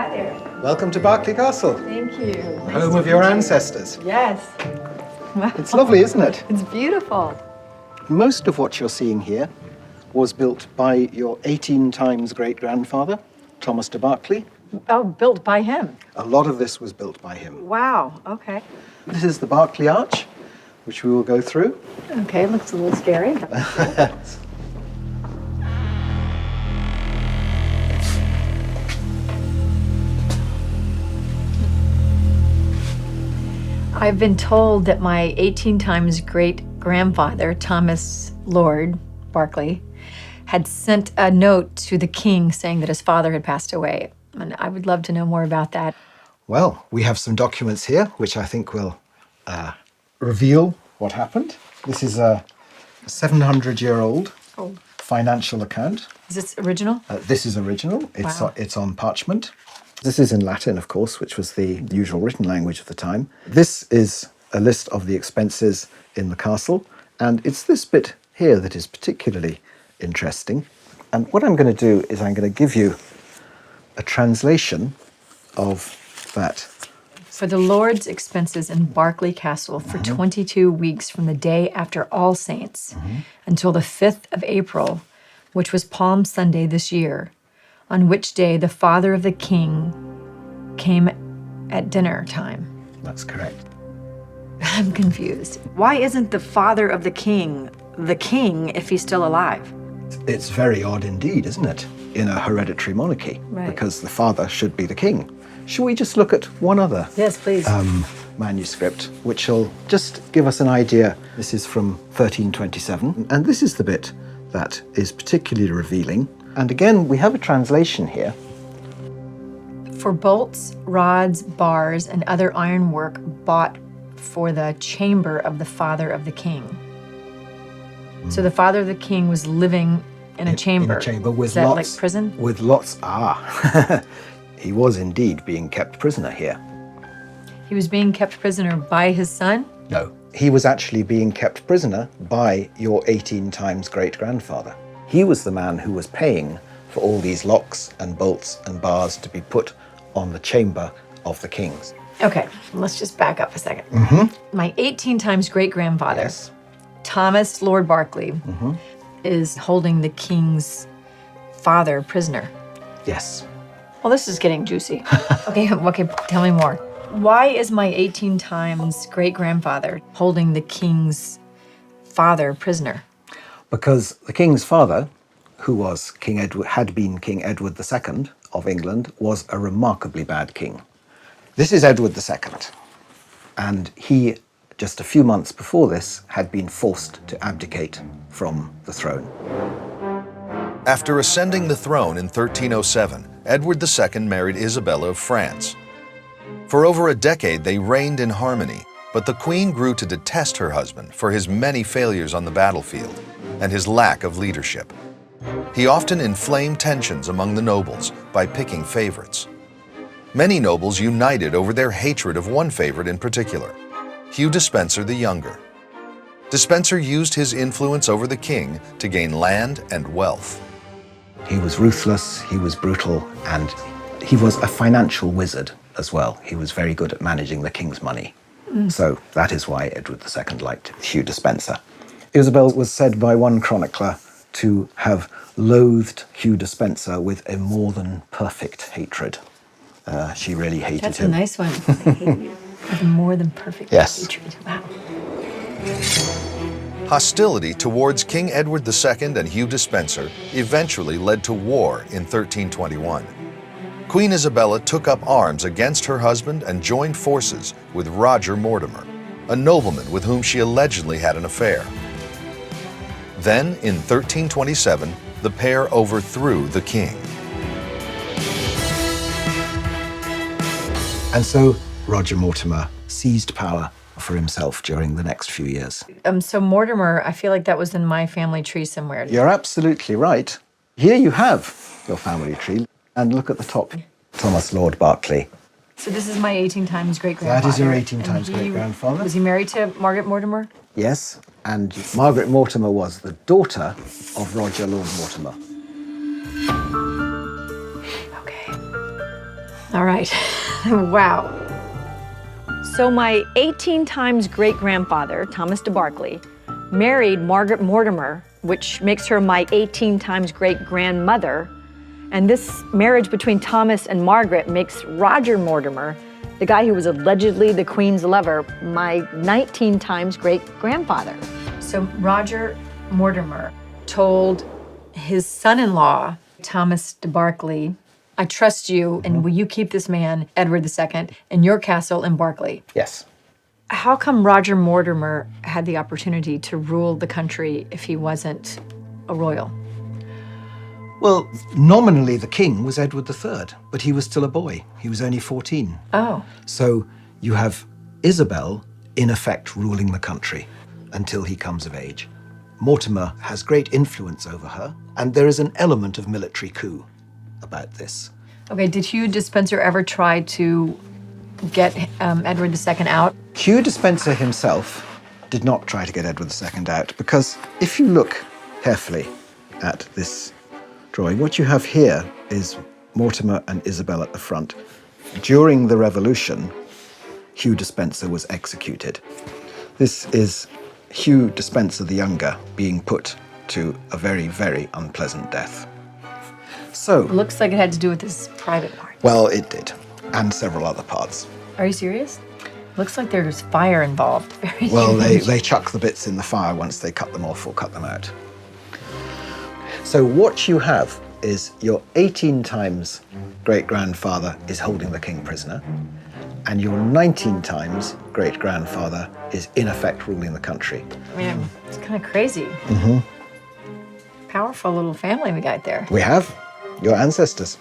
Hi there. Welcome to Berkeley Castle. Thank you. Home of your ancestors. Yes. It's lovely, isn't it? It's beautiful. Most of what you're seeing here was built by your 18 times great-grandfather, Thomas de Berkeley. Oh, built by him. A lot of this was built by him. Wow, okay. This is the Berkeley Arch, which we will go through. Okay, looks a little scary. I've been told that my 18 times great-grandfather, Thomas Lord Berkeley, had sent a note to the king saying that his father had passed away. And I would love to know more about that. Well, we have some documents here, which I think will reveal what happened. This is a 700-year-old financial account. Is this original? This is original. Wow. It's on parchment. This is in Latin, of course, which was the usual written language of the time. This is a list of the expenses in the castle, and it's this bit here that is particularly interesting. And what I'm going to do is I'm going to give you a translation of that. For the Lord's expenses in Berkeley Castle for 22 weeks from the day after All Saints until the 5th of April, which was Palm Sunday this year, on which day the father of the king came at dinner time. That's correct. I'm confused. Why isn't the father of the king if he's still alive? It's very odd indeed, isn't it, in a hereditary monarchy? Right. Because the father should be the king. Shall we just look at one other Yes, please. manuscript, which will just give us an idea. This is from 1327, and this is the bit that is particularly revealing. And again, we have a translation here. For bolts, rods, bars, and other ironwork bought for the chamber of the father of the king. So the father of the king was living in a chamber. In a chamber with Is that lots. like prison? With lots. He was indeed being kept prisoner here. He was being kept prisoner by his son? No, he was actually being kept prisoner by your 18 times great-grandfather. He was the man who was paying for all these locks and bolts and bars to be put on the chamber of the kings. Okay, let's just back up a second. My 18 times great-grandfather, Yes. Thomas Lord Berkeley, is holding the king's father prisoner. Yes. Well, this is getting juicy. Okay, tell me more. Why is my 18 times great-grandfather holding the king's father prisoner? Because the king's father, who was had been King Edward II of England, was a remarkably bad king. This is Edward II, and he, just a few months before this, had been forced to abdicate from the throne. After ascending the throne in 1307, Edward II married Isabella of France. For over a decade, they reigned in harmony, but the queen grew to detest her husband for his many failures on the battlefield and his lack of leadership. He often inflamed tensions among the nobles by picking favorites. Many nobles united over their hatred of one favorite in particular, Hugh Despenser the Younger. Despenser used his influence over the king to gain land and wealth. He was ruthless, he was brutal, and he was a financial wizard as well. He was very good at managing the king's money. So that is why Edward II liked Hugh Despenser. Isabel was said by one chronicler to have loathed Hugh Despenser with a more than perfect hatred. She really hated That's him. a nice one. I hate you. With more than perfect Yes. hatred. Wow. Hostility towards King Edward II and Hugh Despenser eventually led to war in 1321. Queen Isabella took up arms against her husband and joined forces with Roger Mortimer, a nobleman with whom she allegedly had an affair. Then, in 1327, the pair overthrew the king. And so Roger Mortimer seized power for himself during the next few years. So Mortimer, I feel like that was in my family tree somewhere. You're absolutely right. Here you have your family tree. And look at the top, Thomas Lord Berkeley. So this is my 18 times great-grandfather. That is your 18 And times great-grandfather. Was he married to Margaret Mortimer? Yes, and Margaret Mortimer was the daughter of Roger Lord Mortimer. Okay. All right. Wow. So my 18 times great-grandfather, Thomas de Berkeley, married Margaret Mortimer, which makes her my 18 times great-grandmother. And this marriage between Thomas and Margaret makes Roger Mortimer, the guy who was allegedly the Queen's lover, my 19 times great-grandfather. So Roger Mortimer told his son-in-law, Thomas de Berkeley, I trust you, and will you keep this man, Edward II, in your castle in Berkeley? Yes. How come Roger Mortimer had the opportunity to rule the country if he wasn't a royal? Well, nominally the king was Edward III, but he was still a boy. He was only 14. Oh. So you have Isabel, in effect, ruling the country until he comes of age. Mortimer has great influence over her, and there is an element of military coup about this. Okay, did Hugh Despencer ever try to get Edward II out? Hugh Despencer himself did not try to get Edward II out, because if you look carefully at this drawing, what you have here is Mortimer and Isabel at the front. During the Revolution, Hugh Despencer was executed. This is Hugh Despencer the Younger being put to a very, very unpleasant death. So, It looks like it had to do with his private part. well, it did, and several other parts. Are you serious? Looks like there's fire involved. Very Well, strange. they chuck the bits in the fire once they cut them off or cut them out. So what you have is your 18 times great-grandfather is holding the king prisoner, and your 19 times great-grandfather is in effect ruling the country. I mean, it's kind of crazy. Powerful little family we got there. We have your ancestors.